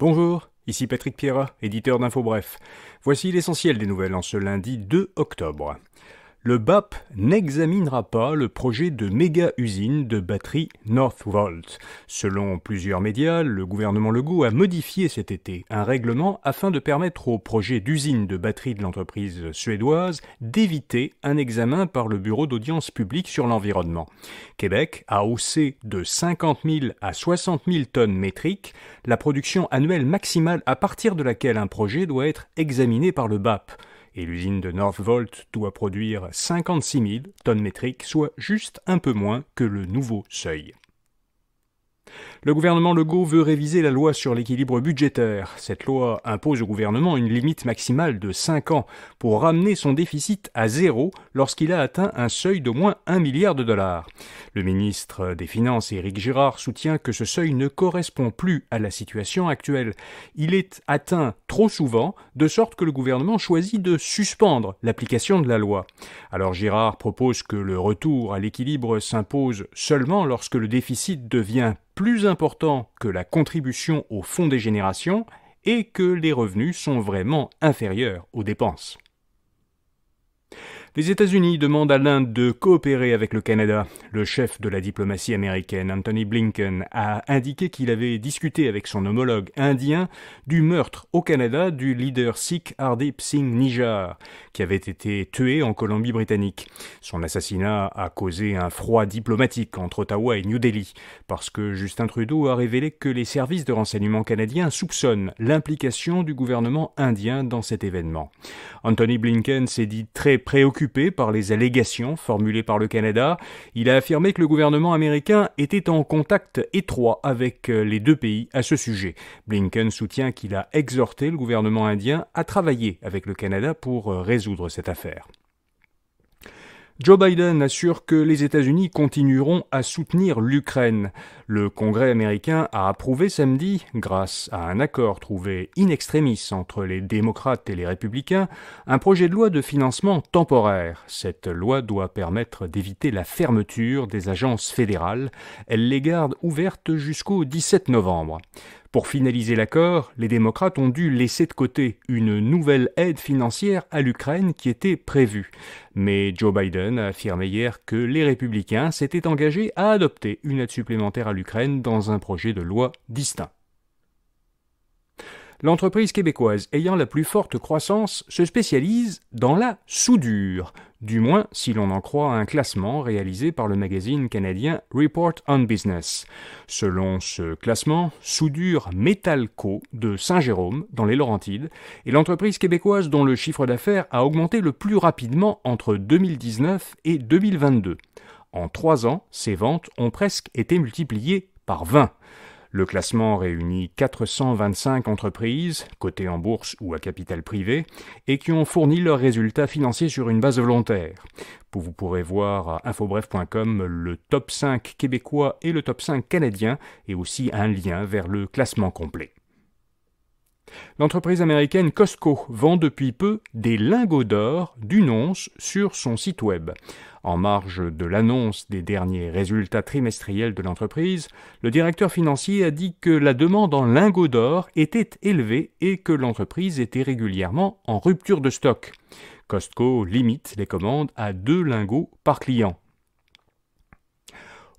Bonjour, ici Patrick Pierrat, éditeur d'InfoBref. Voici l'essentiel des nouvelles en ce lundi 2 octobre. Le BAP n'examinera pas le projet de méga-usine de batterie Northvolt. Selon plusieurs médias, le gouvernement Legault a modifié cet été un règlement afin de permettre au projet d'usine de batterie de l'entreprise suédoise d'éviter un examen par le Bureau d'audience publique sur l'environnement. Québec a haussé de 50 000 à 60 000 tonnes métriques la production annuelle maximale à partir de laquelle un projet doit être examiné par le BAP. Et l'usine de Northvolt doit produire 56 000 tonnes métriques, soit juste un peu moins que le nouveau seuil. Le gouvernement Legault veut réviser la loi sur l'équilibre budgétaire. Cette loi impose au gouvernement une limite maximale de 5 ans pour ramener son déficit à zéro lorsqu'il a atteint un seuil d'au moins 1 milliard de dollars. Le ministre des Finances, Éric Girard, soutient que ce seuil ne correspond plus à la situation actuelle. Il est atteint trop souvent, de sorte que le gouvernement choisit de suspendre l'application de la loi. Alors Girard propose que le retour à l'équilibre s'impose seulement lorsque le déficit devient plus important que la contribution au fonds des générations et que les revenus sont vraiment inférieurs aux dépenses. Les États-Unis demandent à l'Inde de coopérer avec le Canada. Le chef de la diplomatie américaine, Antony Blinken, a indiqué qu'il avait discuté avec son homologue indien du meurtre au Canada du leader sikh Hardeep Singh Nijjar, qui avait été tué en Colombie-Britannique. Son assassinat a causé un froid diplomatique entre Ottawa et New Delhi, parce que Justin Trudeau a révélé que les services de renseignement canadiens soupçonnent l'implication du gouvernement indien dans cet événement. Antony Blinken s'est dit très préoccupé par les allégations formulées par le Canada. Il a affirmé que le gouvernement américain était en contact étroit avec les deux pays à ce sujet. Blinken soutient qu'il a exhorté le gouvernement indien à travailler avec le Canada pour résoudre cette affaire. Joe Biden assure que les États-Unis continueront à soutenir l'Ukraine. Le Congrès américain a approuvé samedi, grâce à un accord trouvé in extremis entre les démocrates et les républicains, un projet de loi de financement temporaire. Cette loi doit permettre d'éviter la fermeture des agences fédérales. Elle les garde ouvertes jusqu'au 17 novembre. Pour finaliser l'accord, les démocrates ont dû laisser de côté une nouvelle aide financière à l'Ukraine qui était prévue. Mais Joe Biden a affirmé hier que les républicains s'étaient engagés à adopter une aide supplémentaire à l'Ukraine dans un projet de loi distinct. L'entreprise québécoise ayant la plus forte croissance se spécialise dans la soudure, du moins si l'on en croit un classement réalisé par le magazine canadien Report on Business. Selon ce classement, Soudure Metalco de Saint-Jérôme, dans les Laurentides, est l'entreprise québécoise dont le chiffre d'affaires a augmenté le plus rapidement entre 2019 et 2022. En 3 ans, ses ventes ont presque été multipliées par 20. Le classement réunit 425 entreprises, cotées en bourse ou à capital privé, et qui ont fourni leurs résultats financiers sur une base volontaire. Vous pourrez voir à infobref.com le top 5 québécois et le top 5 canadien, et aussi un lien vers le classement complet. L'entreprise américaine Costco vend depuis peu des lingots d'or d'une once sur son site web. En marge de l'annonce des derniers résultats trimestriels de l'entreprise, le directeur financier a dit que la demande en lingots d'or était élevée et que l'entreprise était régulièrement en rupture de stock. Costco limite les commandes à 2 lingots par client.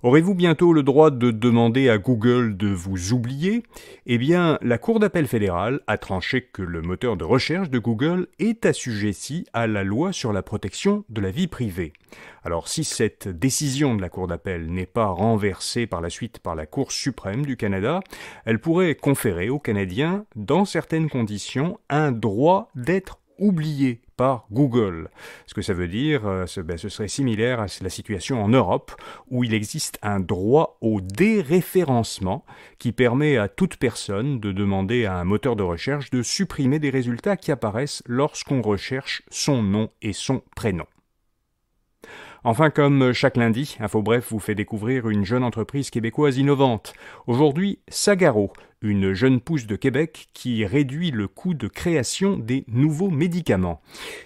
Aurez-vous bientôt le droit de demander à Google de vous oublier ? Eh bien, la Cour d'appel fédérale a tranché que le moteur de recherche de Google est assujetti à la loi sur la protection de la vie privée. Alors, si cette décision de la Cour d'appel n'est pas renversée par la suite par la Cour suprême du Canada, elle pourrait conférer aux Canadiens, dans certaines conditions, un droit d'être oublié par Google. Ce que ça veut dire, ce serait similaire à la situation en Europe, où il existe un droit au déréférencement qui permet à toute personne de demander à un moteur de recherche de supprimer des résultats qui apparaissent lorsqu'on recherche son nom et son prénom. Enfin, comme chaque lundi, InfoBref vous fait découvrir une jeune entreprise québécoise innovante. Aujourd'hui, Sagaro, une jeune pousse de Québec qui réduit le coût de création des nouveaux médicaments.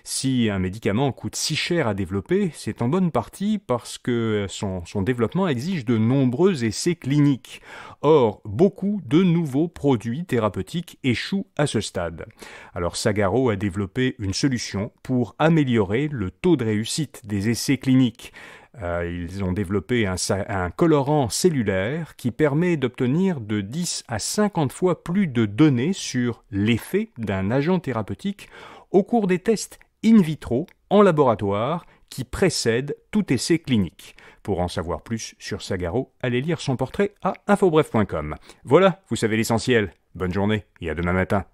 Si un médicament coûte si cher à développer, c'est en bonne partie parce que son développement exige de nombreux essais cliniques. Or, beaucoup de nouveaux produits thérapeutiques échouent à ce stade. Alors Sagaro a développé une solution pour améliorer le taux de réussite des essais cliniques. Ils ont développé un colorant cellulaire qui permet d'obtenir de 10 à 50 fois plus de données sur l'effet d'un agent thérapeutique au cours des tests in vitro en laboratoire qui précèdent tout essai clinique. Pour en savoir plus sur Sagaro, allez lire son portrait à infobref.com. Voilà, vous savez l'essentiel. Bonne journée et à demain matin.